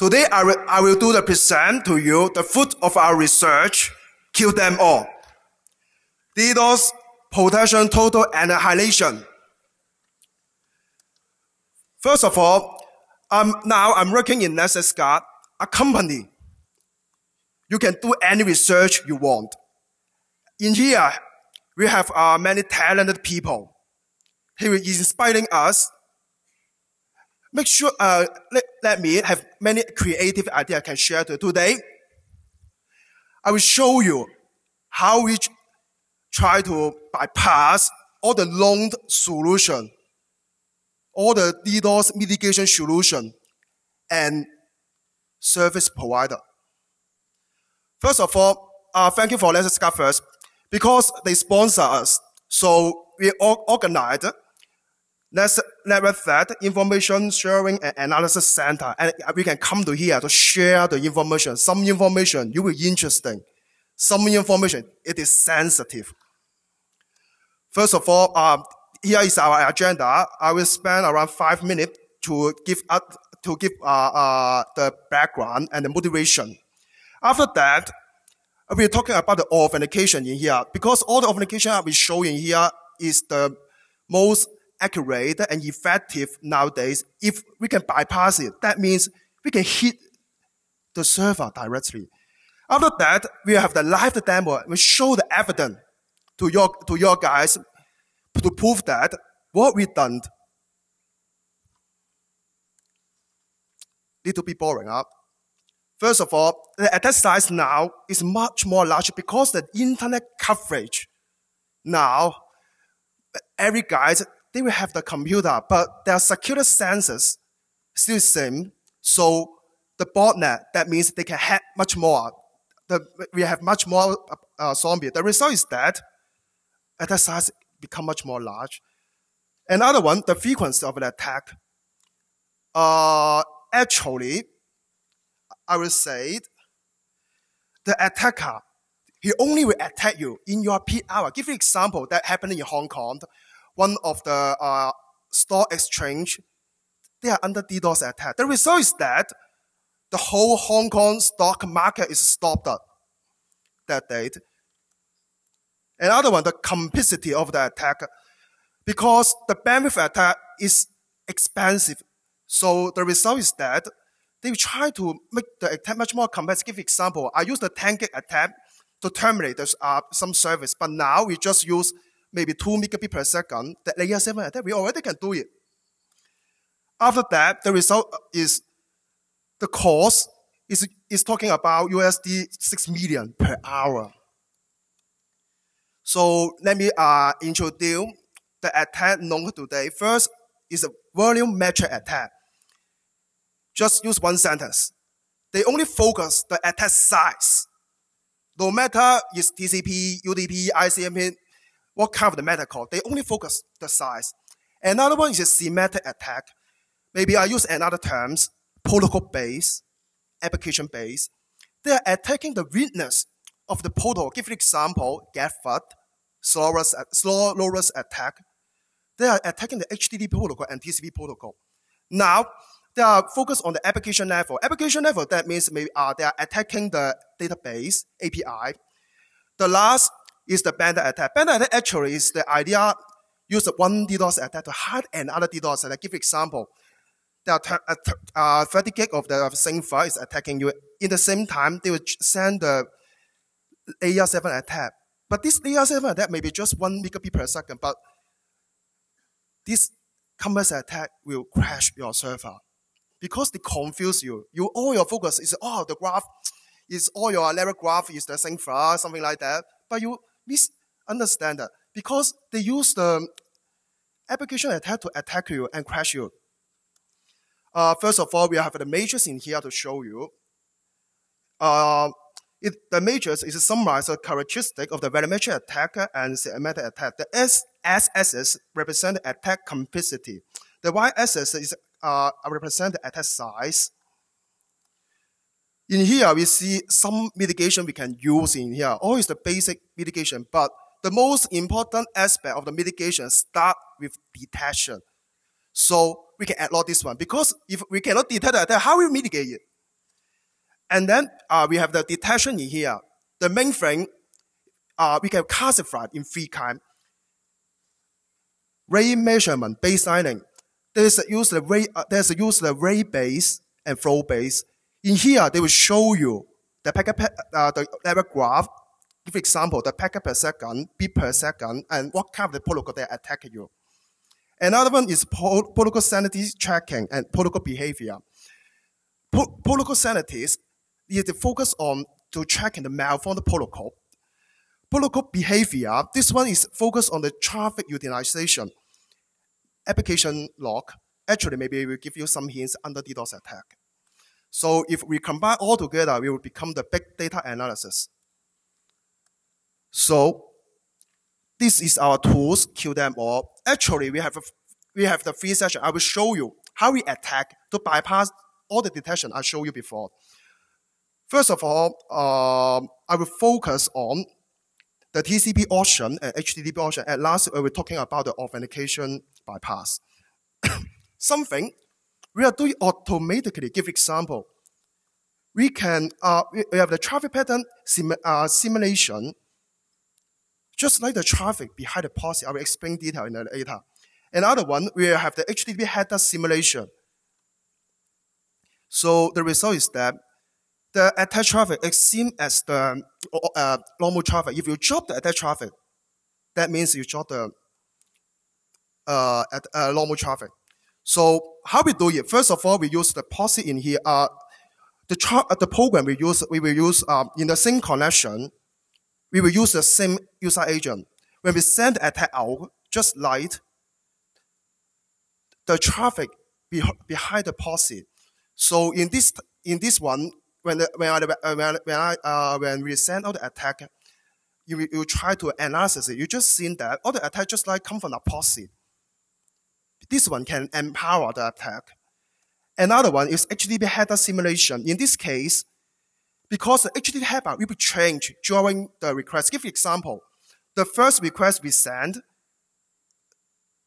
Today, I will do the present to you the fruit of our research, kill them all. DDoS protection total annihilation. First of all, now I'm working in NetSecGuard, a company. You can do any research you want. In here, we have many talented people. He is inspiring us. Make sure, let me have many creative ideas I can share today. I will show you how we try to bypass all the long solution, all the DDoS mitigation solution, and service provider. First of all, thank you for NetSecGuard first, because they sponsor us. So we organized Network Threat Information Sharing and Analysis Center, and we can come to here to share the information. Some information you will be interesting. Some information it is sensitive. First of all, here is our agenda. I will spend around 5 minutes to give the background and the motivation. After that, we're talking about the authentication in here, because all the authentication I'll be showing here is the most accurate and effective nowadays. If we can bypass it, that means we can hit the server directly. After that, we have the live demo. We show the evidence to your guys to prove that what we done. Little bit boring, huh? First of all, the attack size now is much more large because the internet coverage. Now, every guys, they will have the computer, but their security sensors still the same. So the botnet, that means they can hack much more. We have much more zombie. The result is that attack size become much more large. Another one, the frequency of the attack. Actually, I will say the attacker, he only will attack you in your peak hour. Give you an example that happened in Hong Kong. One of the stock exchange, they are under DDoS attack. The result is that the whole Hong Kong stock market is stopped that date. Another one, the complexity of the attack, because the bandwidth attack is expensive. So the result is that they try to make the attack much more complex. Give example, I use the 10 gig attack to terminate some service, but now we just use maybe 2 megabits per second. The layer 7 attack, we already can do it. After that, the result is the cost is talking about USD 6 million per hour. So let me introduce the attack known today. First is a volume metric attack. Just use one sentence. They only focus the attack size. No matter is TCP, UDP, ICMP, what kind of the meta code, they only focus the size. Another one is a semantic attack. Maybe I use another terms, protocol-based, application-based. They are attacking the weakness of the protocol. Give an example, GetFUD, slowest attack. They are attacking the HTTP protocol and TCP protocol. Now, they are focused on the application level. Application level, that means maybe they are attacking the database, API. The last is the bandit attack. Bandit attack actually is the idea, use one DDoS attack to hide another DDoS attack. Give example. There are 30 gig of the same file is attacking you. In the same time, they will send the layer 7 attack. But this layer 7 attack may be just 1 megabit per second, but this complex attack will crash your server because they confuse you. All your focus is, the graph is all your level graph is the same file, something like that. But you misunderstand that because they use the application attack to attack you and crash you. First of all, we have the measures in here to show you. The measures is a summarized characteristic of the volumetric attack and semantic attack. The S-axis represent the attack complexity. The Y-axis is represent the attack size. In here, we see some mitigation we can use in here. All is the basic mitigation, but the most important aspect of the mitigation start with detection. So we can add this one, because if we cannot detect the attack, how will we mitigate it? And then we have the detection in here. The main thing, we can classify in 3 kinds. Rate measurement, baselining. There's a use the rate base and flow base. In here, they will show you the packet the level graph. Give example, the packet per second, bit per second, and what kind of the protocol they attack you. Another one is protocol sanity tracking and protocol behavior. Protocol sanity is the focus on to tracking the malformed protocol. Protocol behavior, this one is focused on the traffic utilization. Application log, actually maybe we will give you some hints under DDoS attack. So if we combine all together, we will become the big data analysis. So this is our tools, kill them all. Actually, we have the 3 sessions. I will show you how we attack to bypass all the detection I showed you before. First of all, I will focus on the TCP option and HTTP option. At last, we're talking about the authentication bypass. Something we are doing automatically. Give example. We can we have the traffic pattern simulation, just like the traffic behind the policy. I will explain detail in the later. Another one, we have the HTTP header simulation. So the result is that the attack traffic is same as the normal traffic. If you drop the attack traffic, that means you drop the normal traffic. So how we do it? First of all, we use the policy in here. The program we will use in the same connection. We will use the same user agent. When we send the attack out, just like the traffic behind the policy. So in this one, when we send out the attack, you try to analyze it. You just seen that all the attack just like come from a policy. This one can empower the attack. Another one is HTTP header simulation. In this case, because the HTTP header will be changed during the request. Give example, the first request we send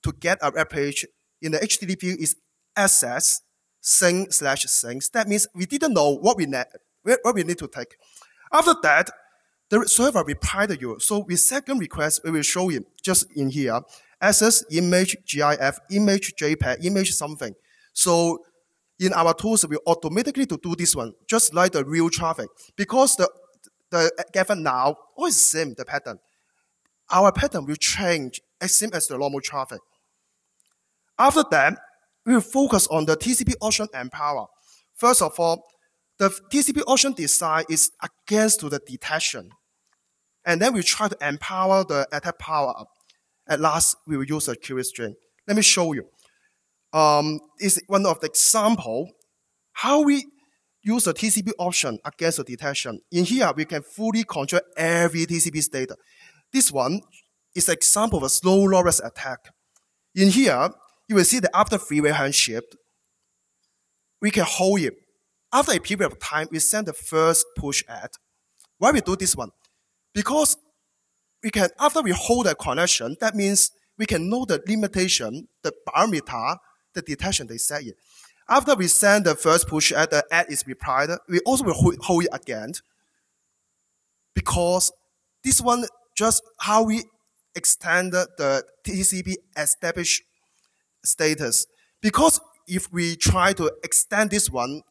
to get a web page in the HTTP is access sing/sing. That means we didn't know what we need to take. After that, the server replied to you. So with second request, we will show you just in here, access image GIF, image JPEG, image something. So in our tools, we automatically to do this one, just like the real traffic. Because the given now, all is the same, the pattern. Our pattern will change as same as the normal traffic. After that, we will focus on the TCP option and power. First of all, the TCP option design is against to the detection. And then we try to empower the attack power up. At last, we will use a query string. Let me show you. Is one of the example how we use the TCP option against the detection. In here, we can fully control every TCP state. This one is an example of a slow loris attack. In here, you will see that after three-way handshake, we can hold it. After a period of time, we send the first push ad. Why we do this one? Because we can, after we hold a connection, that means we can know the limitation, the parameter, the detection they set it. After we send the first push ad, the ad is replied, we also will hold it again. Because this one just how we extend the TCP established status. Because if we try to extend this one,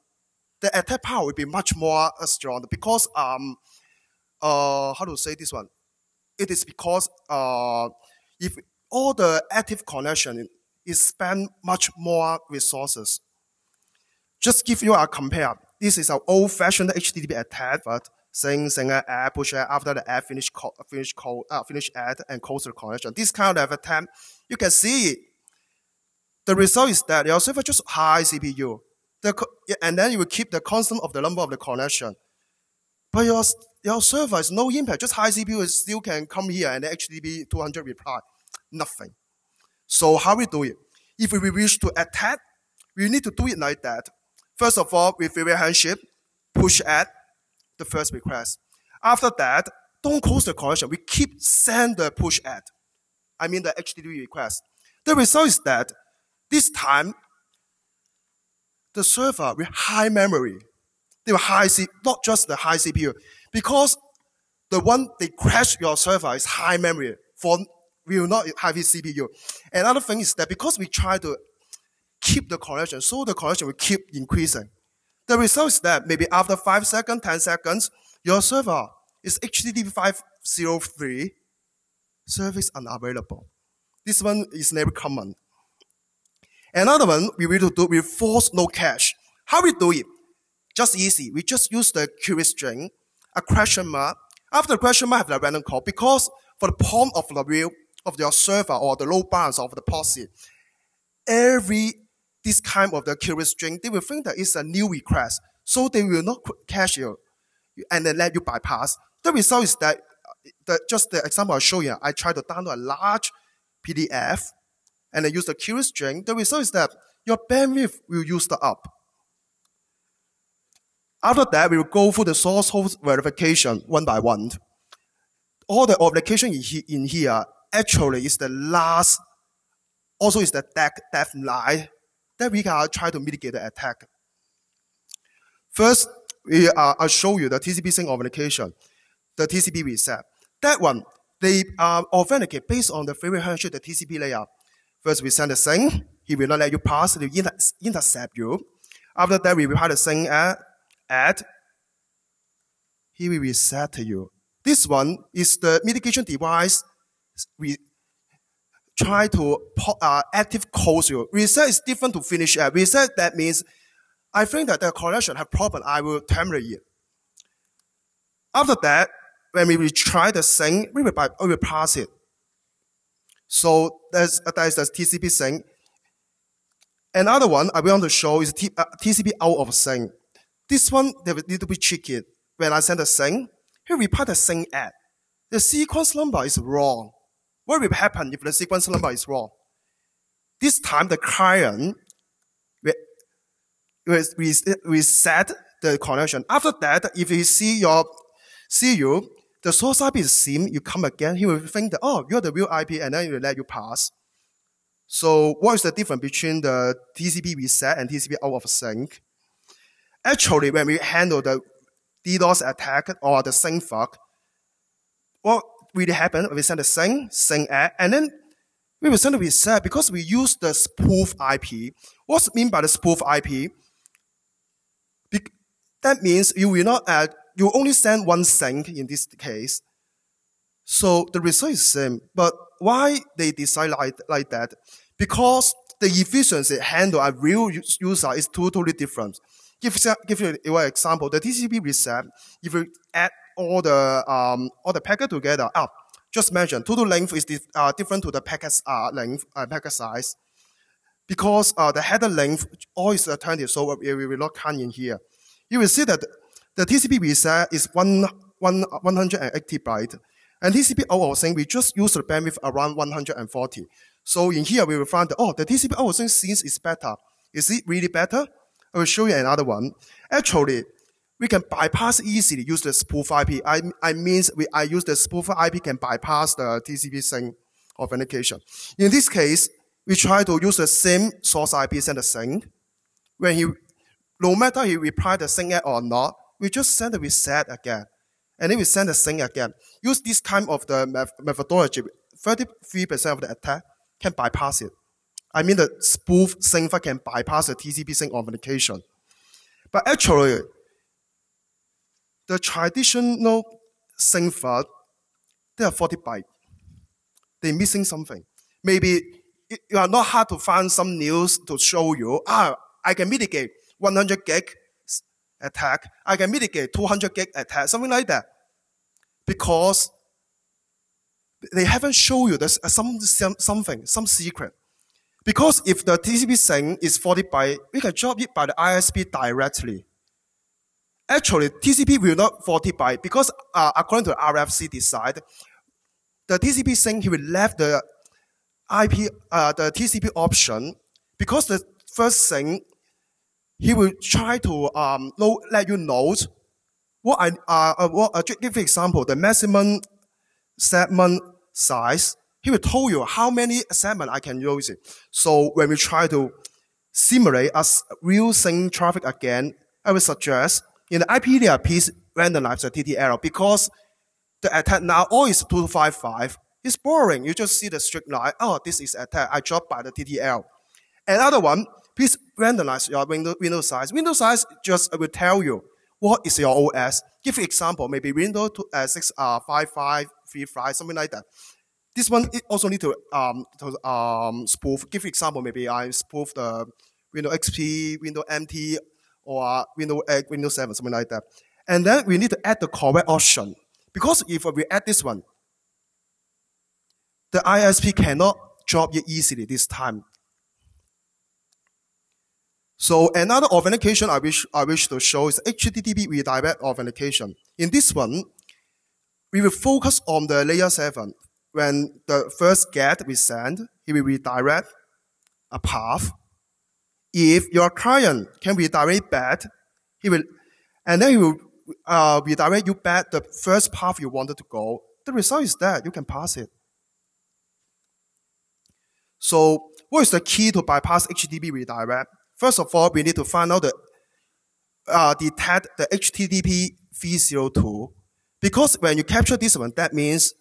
the attack power will be much more strong. Because how to say this one? It is because if all the active connection is spend much more resources. Just give you a compare. This is an old-fashioned HTTP attack, but sing ad, push ad, after the ad finish ad and close the connection. This kind of attack, you can see the result is that your server just high CPU. And then you will keep the constant of the number of the connection. But your server is no impact, just high CPU still can come here and HTTP 200 reply. Nothing. So how we do it? If we wish to attack, we need to do it like that. First of all, with three-way handshake, push ad the first request. After that, don't close the connection. We keep send the push ad. I mean the HTTP request. The result is that this time, the server with high memory, They were not just the high CPU, because the one they crash your server is high memory for will not have his CPU. Another thing is that because we try to keep the connection, so the connection will keep increasing. The result is that maybe after 5 seconds, 10 seconds, your server is HTTP 503, service unavailable. This one is never common. Another one we will do with force no cache. How we do it? Just easy. We just use the query string, a question mark. After the question mark, have the random call, because for the point of the view of your server or the load balance of the policy, this kind of the query string, they will think that it's a new request, so they will not cache you and then let you bypass. The result is that, just the example I show you, I try to download a large PDF and then use the query string. The result is that your bandwidth will use up. After that, we will go through the source host verification one by one. All the authentication in here actually is the last, also is the death line that we can try to mitigate the attack. First, I'll show you the TCP sync authentication, the TCP reset. That one, they authenticate based on the favorite handshake, the TCP layer. First, we send the sync. He will not let you pass. He will intercept you. After that, we reply the sync add. He will reset to you. This one is the mitigation device. We try to active close you. Reset is different to finish add. Reset, that means I think that the connection have problem, I will terminate it. After that, when we retry the sync, we will pass it. So that is the TCP sync. Another one I want to show is TCP out of sync. This one, they will need to be tricky. When I send a sync, he will reply the sync add. The sequence number is wrong. What will happen if the sequence number is wrong? This time, the client will reset the connection. After that, if he see you, the source IP is same, you come again, he will think that, oh, you're the real IP, and then he will let you pass. So what is the difference between the TCP reset and TCP out of sync? Actually, when we handle the DDoS attack or the sync fuck, what really happened? We send the sync add, and then we will send the reset because we use the spoof IP. What's mean by the spoof IP? That means you will not add, you only send one sync in this case. So the result is same. But why they decide like that? Because the efficiency handle a real user is totally different. Give you an example. The TCP reset, if you add all the packet together, just mention total length is different to the packet length, packet size, because the header length all is alternative, so we will not count in here. You will see that the TCP reset is 180 bytes, and TCP out of sync we just use the bandwidth around 140. So in here we will find that the TCP out of sync seems is better. Is it really better? I will show you another one. Actually, we can bypass easily use the spoof IP. I use the spoof IP can bypass the TCP sync authentication. In this case, we try to use the same source IP send the sync. When no matter he reply the sync or not, we just send the reset again. And then we send the sync again. Use this kind of the methodology. 33% of the attack can bypass it. I mean the spoof sync can bypass the TCP sync authentication. But actually, the traditional sync they are 40 bytes. They're missing something. Maybe you are not hard to find some news to show you, I can mitigate 100 gig attack. I can mitigate 200 gig attack, something like that. Because they haven't shown you this, some secret. Because if the TCP sync is 40 bytes, we can drop it by the ISP directly. Actually, TCP will not 40 bytes because according to the RFC decide, the TCP sync, he will left the the TCP option because the first sync, he will try to let you know give example, the maximum segment size. He will tell you how many segments I can use it. So when we try to simulate as real sync traffic again, I will suggest In the IP layer, please randomize the TTL because the attack now all is 255. It's boring. You just see the strict line. Oh, this is attack. I dropped by the TTL. Another one, please randomize your window size. Window size just will tell you what is your OS. Give example, maybe Windows 5535, something like that. This one it also need to spoof. Give example, maybe I spoof the Windows XP, Windows MT, or Windows 8, Windows 7, something like that. And then we need to add the correct option. Because if we add this one, the ISP cannot drop it easily this time. So another authentication I wish to show is HTTP redirect authentication. In this one, we will focus on the layer 7. When the first GET we send, it will redirect a path. If your client can redirect back, he will redirect you back the first path you wanted to go. The result is that you can pass it. So what is the key to bypass HTTP redirect? First of all, we need to find out detect the HTTP 302. Because when you capture this one, that means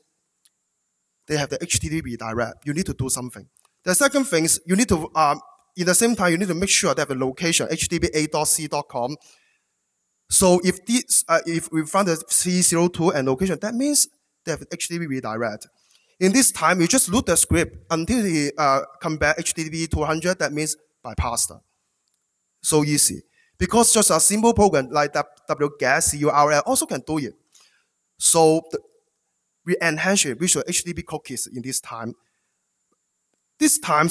they have the HTTP redirect. You need to do something. The second thing is you need to, in the same time, you need to make sure they have a location, http://a.c.com. So if we find the 302 and location, that means they have HTTP redirect. In this time, you just load the script until they come back HTTP 200, that means bypassed. So easy. Because just a simple program like wget curl also can do it. So we enhance it with HTTP cookies in this time. This time,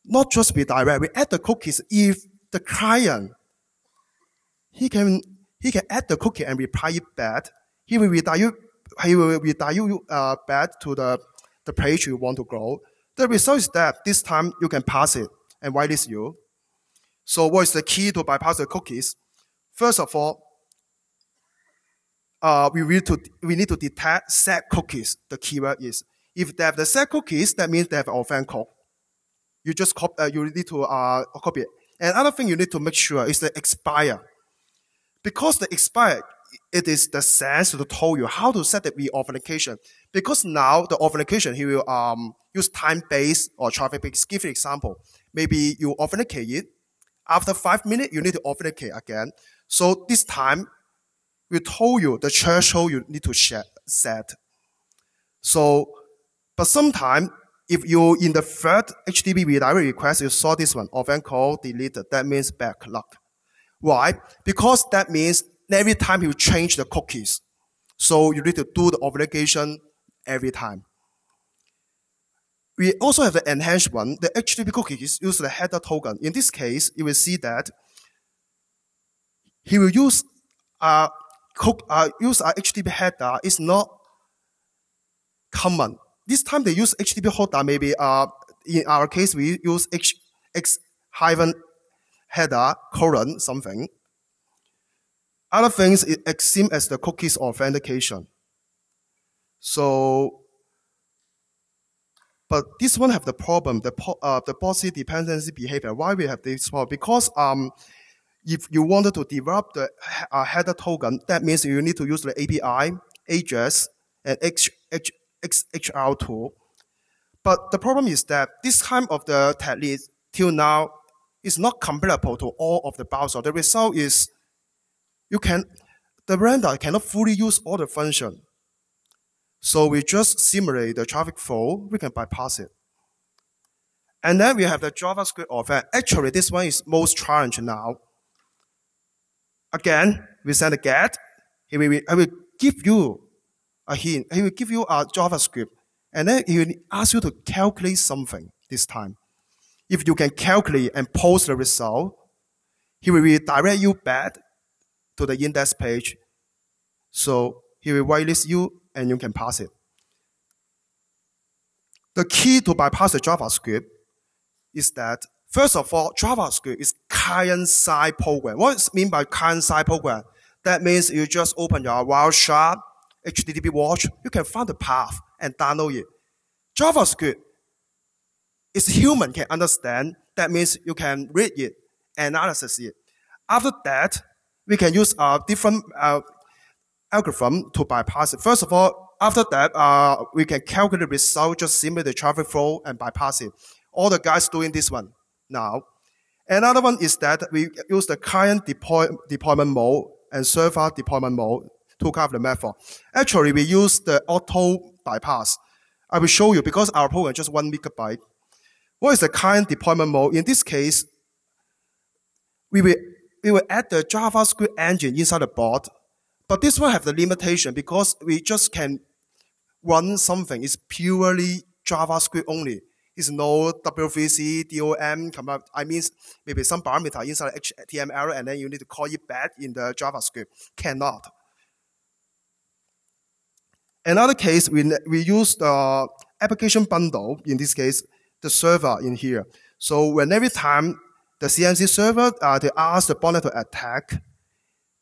not just redirect, we add the cookies. If the client, he can add the cookie and reply it back. He will redirect you back to the page you want to go. The result is that this time you can pass it and whitelist you. So what is the key to bypass the cookies? First of all, we need to detect set cookies. The keyword is if they have the set cookies, that means they have offend code. You just you need to copy it. Another thing you need to make sure is the expire. Because the expire, it is the sense to tell you how to set the re-authentication. Because now the authentication, he will use time-based or traffic-based. Give an example. Maybe you authenticate it. After 5 minutes, you need to authenticate again. So this time, we told you the threshold you need to set. So, but sometimes, if you in the third HTTP redirect request, you saw this one, offend code deleted, that means bad luck. Why? Because that means every time you change the cookies. So you need to do the authentication every time. We also have the enhanced one. The HTTP cookies use the header token. In this case, you will see that he will use a HTTP header is not common. This time they use HTTP header. Maybe in our case we use x-header colon something. Other things it seems as the cookies authentication. So, but this one have the problem, the policy dependency behavior. Why we have this problem? Because if you wanted to develop the header token, that means you need to use the API, address, and XHR tool. But the problem is that this kind of the technique till now is not comparable to all of the browser. The result is the render cannot fully use all the function. So we just simulate the traffic flow, we can bypass it. And then we have the JavaScript offend. Actually, this one is most challenging now. Again, we send a GET. I will give you a hint. He will give you a JavaScript. And then he will ask you to calculate something this time. If you can calculate and post the result, he will redirect you back to the index page. So he will whitelist you and you can pass it. The key to bypass the JavaScript is that, first of all, JavaScript is client-side program. What does it mean by client-side program? That means you just open your Wireshark, HTTP watch, you can find the path and download it. JavaScript is human can understand. That means you can read it, analyze it. After that, we can use a different algorithm to bypass it. First of all, after that, we can calculate the result, just simulate the traffic flow and bypass it. All the guys doing this one now. Another one is that we use the client deployment mode and server deployment mode to cover the method. Actually, we use the auto bypass. I will show you because our program is just 1 megabyte. What is the client deployment mode? In this case, we will add the JavaScript engine inside the board, but this one have the limitation because we just can run something. It's purely JavaScript only. It's no W3C, DOM, I mean, maybe some parameter inside HTML, and then you need to call it back in the JavaScript. Cannot. Another case, we use the application bundle, in this case, the server in here. So when every time the CMC server, they ask the botnet to attack,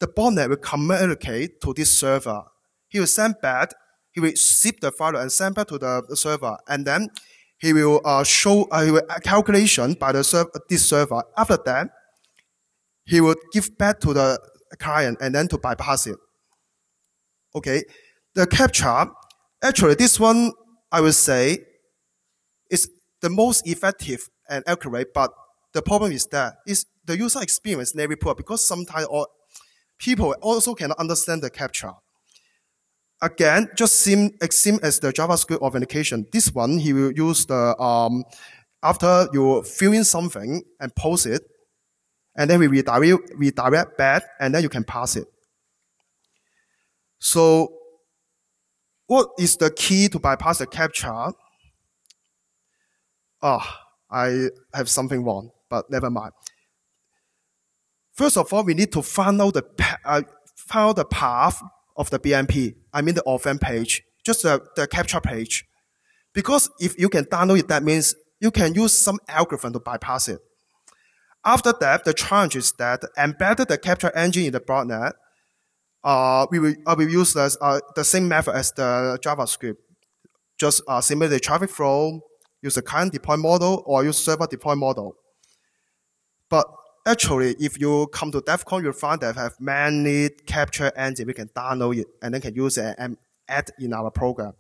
the botnet will communicate to this server. He will send back, he will zip the file and send back to the server, and then he will show a calculation by this server. After that, he will give back to the client and then to bypass it. Okay. The captcha, actually this one, I would say, is the most effective and accurate, but the problem is that the user experience very poor because sometimes people also cannot understand the captcha. Again, just same as the JavaScript authentication. This one, he will use the, after you fill in something and post it, and then we redirect back, and then you can pass it. So, what is the key to bypass the captcha? I have something wrong, but never mind. First of all, we need to find out the path of the BMP. I mean the offend page, just the captcha page. Because if you can download it, that means you can use some algorithm to bypass it. After that, the challenge is that embedded the captcha engine in the botnet, we will use the same method as the JavaScript. Just simulate the traffic flow, use the client deploy model, or use server deploy model. But actually, if you come to DEFCON, you'll find that we have many captcha engines. We can download it and then can use it and add in our program.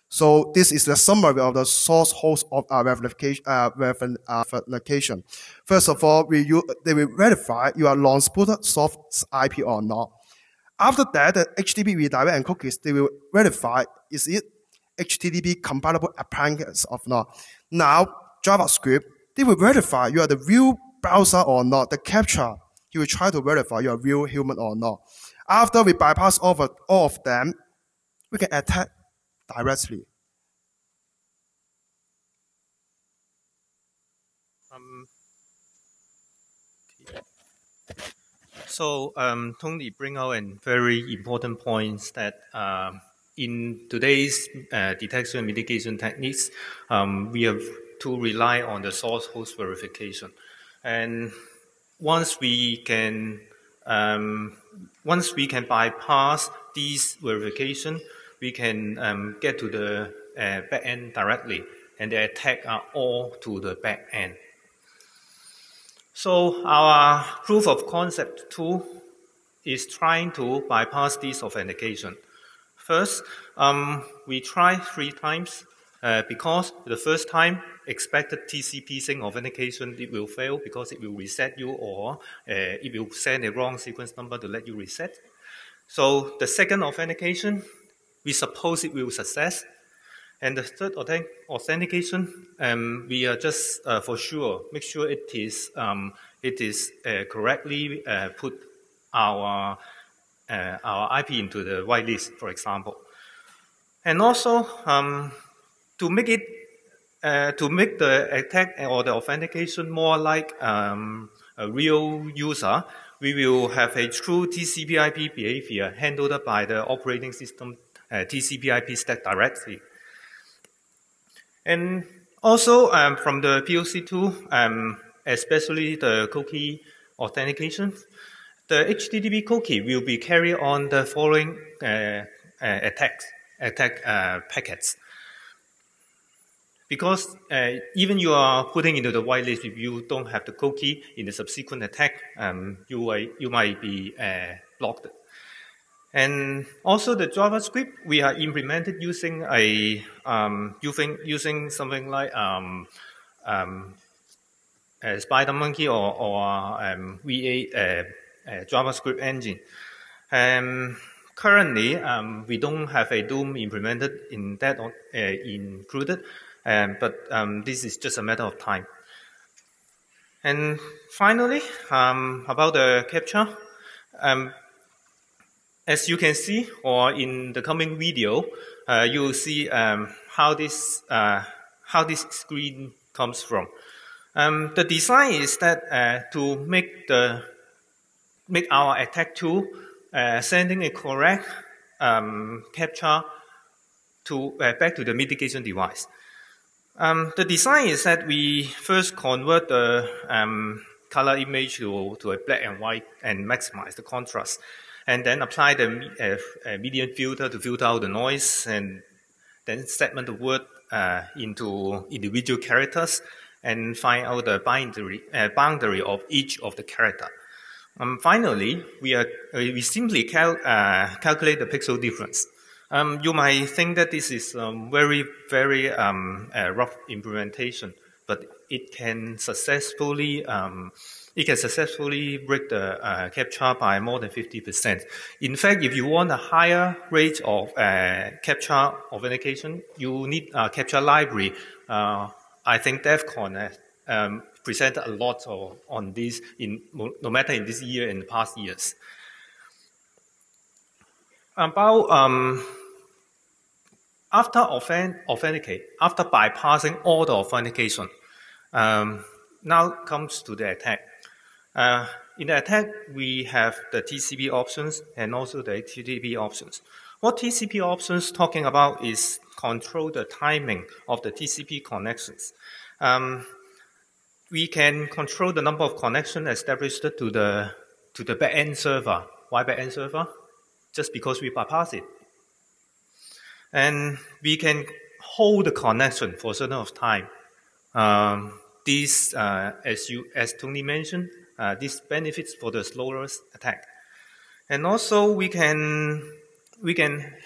So this is the summary of the source host of our verification. First of all, they will verify you are non-spooted source IP or not. After that, the HTTP redirect and cookies, they will verify is it HTTP compatible appliance or not. Now, JavaScript, they will verify you are the real browser or not. The captcha, he will try to verify you are real human or not. After we bypass all of them, we can attack directly. So Tony bring out a very important point that in today's detection and mitigation techniques, we have to rely on the source host verification. And once we can bypass these verification, we can get to the back end directly, and the attack are all to the back end. So our proof of concept tool is trying to bypass this authentication. First, we try 3 times because the first time expected TCP sync authentication, it will fail because it will reset you or it will send a wrong sequence number to let you reset. So the second authentication, we suppose it will success. And the third authentication, we are just for sure make sure it is correctly put our IP into the whitelist, for example. And also to make the attack or the authentication more like a real user, we will have a true TCP/IP behavior handled by the operating system TCP/IP stack directly. And also from the POC tool, especially the cookie authentication, the HTTP cookie will be carried on the following attack packets. because even you are putting into the whitelist, if you don't have the cookie in the subsequent attack, you might be blocked. And also the JavaScript we are implemented using a using something like a Spider Monkey or V8 JavaScript engine. Currently, we don't have a Doom implemented in that included, but this is just a matter of time. And finally, about the capture, as you can see, or in the coming video, you will see how this screen comes from. The design is that to make our attack tool sending a correct capture to back to the mitigation device. The design is that we first convert the color image to a black and white and maximize the contrast, and then apply the median filter to filter out the noise, and then segment the word into individual characters and find out the boundary of each of the character. Finally, we simply calculate the pixel difference. You might think that this is very rough implementation, but it can successfully break the capture by more than 50%. In fact, if you want a higher rate of capture authentication, you need a capture library. I think DEFCON presented a lot on this, no matter in this year and the past years. About after bypassing all the authentication, now comes to the attack. In the attack, we have the TCP options and also the HTTP options. What TCP options talking about is control the timing of the TCP connections. We can control the number of connections established to the backend server. Why backend server? Just because we bypass it. And we can hold the connection for a certain of time. This, as Tony mentioned, this benefits for the slowest attack. And also we can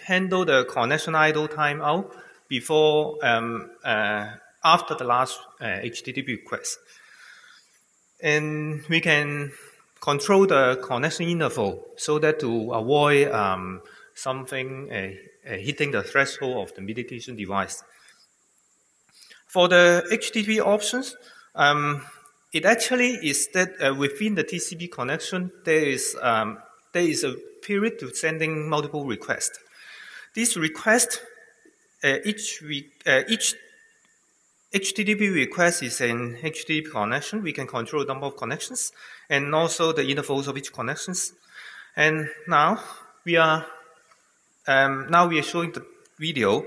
handle the connection idle timeout before after the last HTTP request. And we can control the connection interval so that to avoid something hitting the threshold of the mitigation device. For the HTTP options, it actually is that within the TCP connection, there is a period to sending multiple requests. This request, each HTTP request is an HTTP connection. We can control the number of connections and also the intervals of each connections. And now we are showing the video.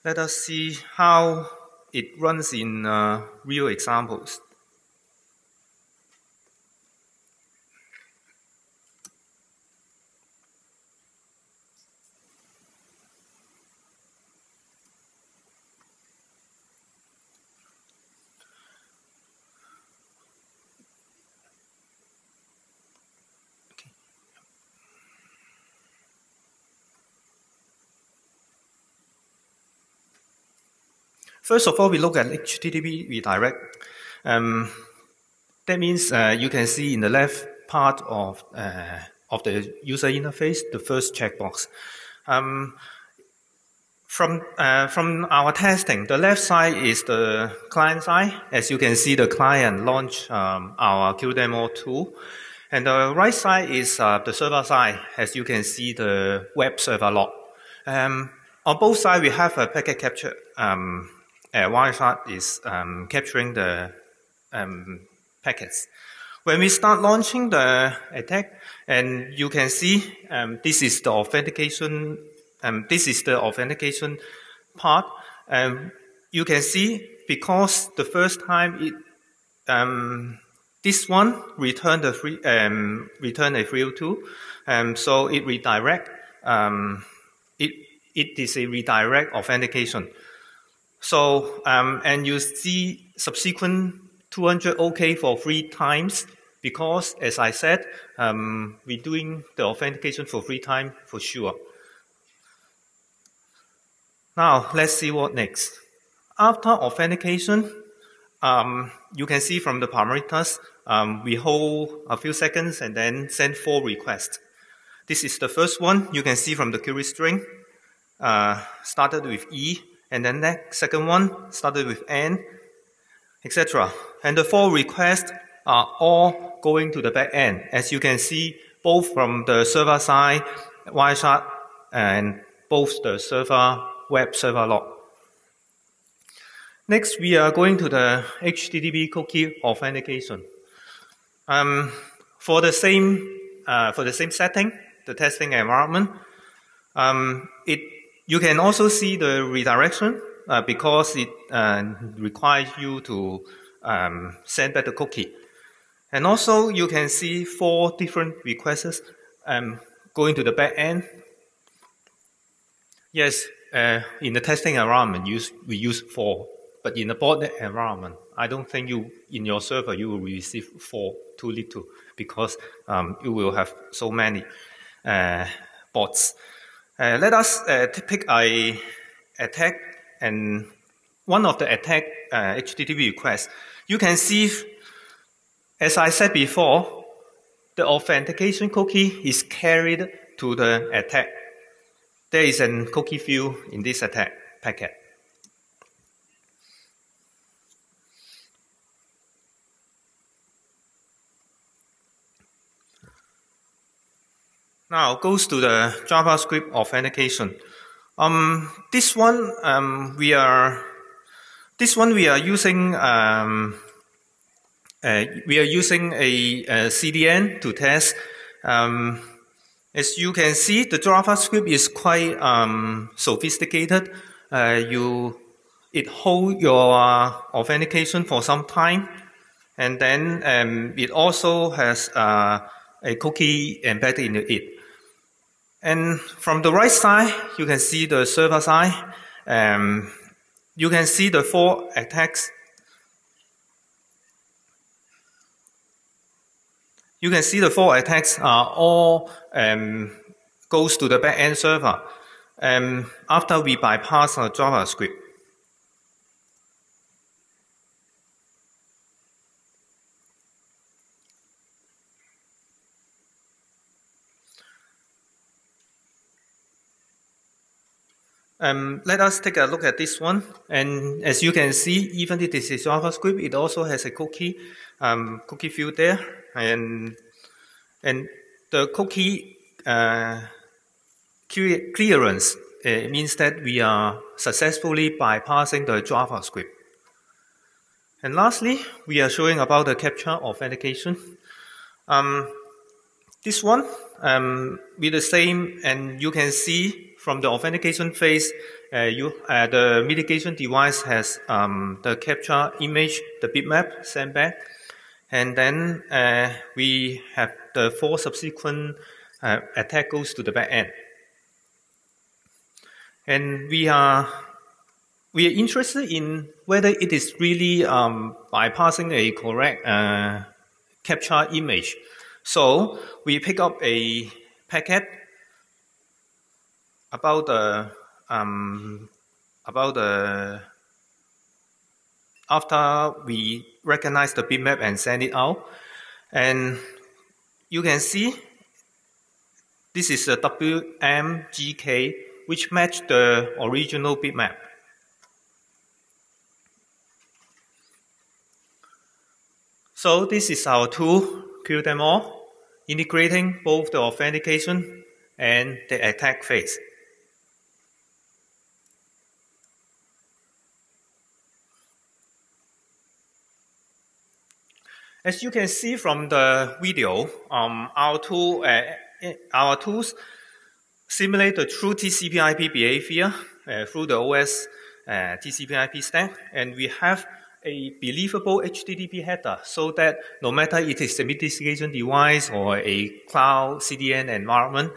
Let us see how it runs in real examples. First of all, we look at HTTP redirect. That means you can see in the left part of the user interface, the first checkbox. From our testing, the left side is the client side. As you can see, the client launched our QDemo tool. And the right side is the server side. As you can see, the web server log. On both sides, we have a packet capture. Wireshark is capturing the packets. When we start launching the attack, and you can see this is the authentication. This is the authentication part. You can see because the first time it this one returned a free return a 302, so it redirect. It is a redirect authentication. So, and you see subsequent 200 OK for 3 times because, as I said, we're doing the authentication for 3 times for sure. Now, let's see what next. After authentication, you can see from the parameters, we hold a few seconds and then send 4 requests. This is the first one. You can see from the query string, started with E, and then the second one started with N, etc. And the 4 requests are all going to the back end, as you can see, both from the server side, Wireshark, and both the server web server log. Next, we are going to the HTTP cookie authentication. For the same setting, the testing environment, you can also see the redirection because it requires you to send back the cookie. And also, you can see 4 different requests going to the back end. Yes, in the testing environment, we use 4. But in a botnet environment, I don't think in your server you will receive 4, too little, because you will have so many bots. Let us pick a attack, and one of the attack HTTP requests. You can see, as I said before, the authentication cookie is carried to the attack. There is a cookie field in this attack packet. Now goes to the JavaScript authentication. This one we are using a CDN to test. As you can see, the JavaScript is quite sophisticated. It holds your authentication for some time, and then it also has a cookie embedded in it. And from the right side, you can see the server side. You can see the 4 attacks. You can see the 4 attacks are all goes to the back-end server after we bypass our JavaScript. Let us take a look at this one. And as you can see, even if this is JavaScript, it also has a cookie field there. And the cookie clearance means that we are successfully bypassing the JavaScript. And lastly, we are showing about the captcha authentication. This one with the same, and you can see from the authentication phase, the mitigation device has the captcha image, the bitmap sent back, and then we have the 4 subsequent attack goes to the back end. And we are interested in whether it is really bypassing a correct captcha image. So we pick up a packet about after we recognize the bitmap and send it out, and you can see this is a WMGK which match the original bitmap. So this is our tool, kill them all, integrating both the authentication and the attack phase. As you can see from the video, our tools simulate the true TCP/IP behavior through the OS TCP/IP stack, and we have a believable HTTP header so that no matter it is a mitigation device or a cloud CDN environment,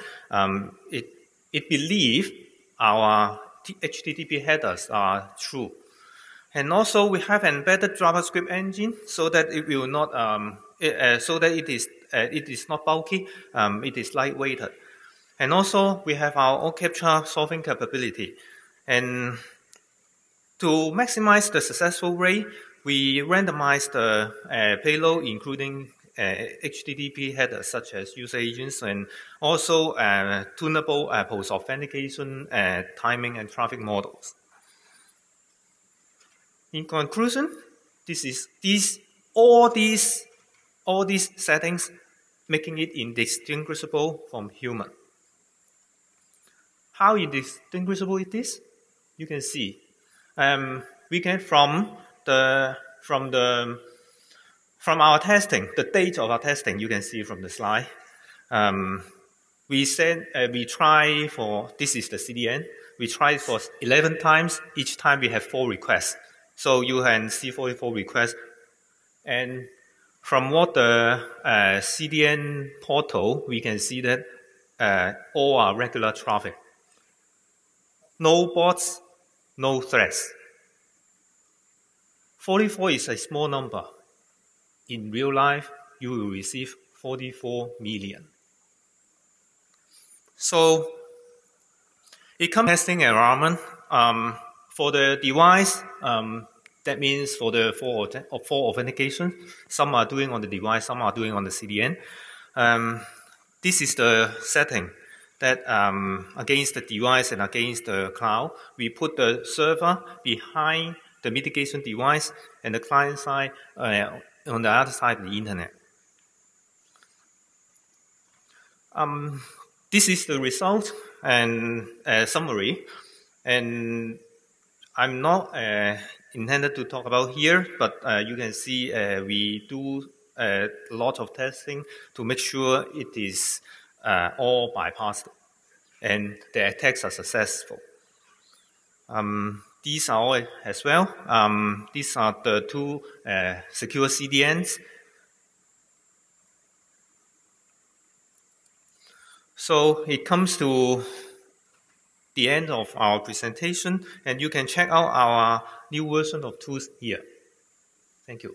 it believes our HTTP headers are true. And also we have embedded JavaScript engine so that it will not it is not bulky, it is lightweighted. And also we have our OCaptcha solving capability. And to maximize the successful rate, we randomize the payload, including HTTP headers such as user agents, and also tunable post-authentication, timing, and traffic models. In conclusion, all these settings making it indistinguishable from human. How indistinguishable it is? You can see. We get from our testing, the date of our testing, you can see from the slide. We try for, this is the CDN, we tried for 11 times, each time we have 4 requests. So you can see 44 requests. And from what the CDN portal, we can see that all are regular traffic. No bots, no threats. 44 is a small number. In real life, you will receive 44 million. So, it comes testing environment. For the device, that means for the four authentication, some are doing on the device, some are doing on the CDN. This is the setting that against the device and against the cloud, we put the server behind the mitigation device and the client side on the other side of the internet. This is the result and summary. And I'm not intended to talk about here, but you can see we do a lot of testing to make sure it is all bypassed and the attacks are successful. These are all as well. These are the 2 secure CDNs. So it comes to the end of our presentation, and you can check out our new version of tools here. Thank you.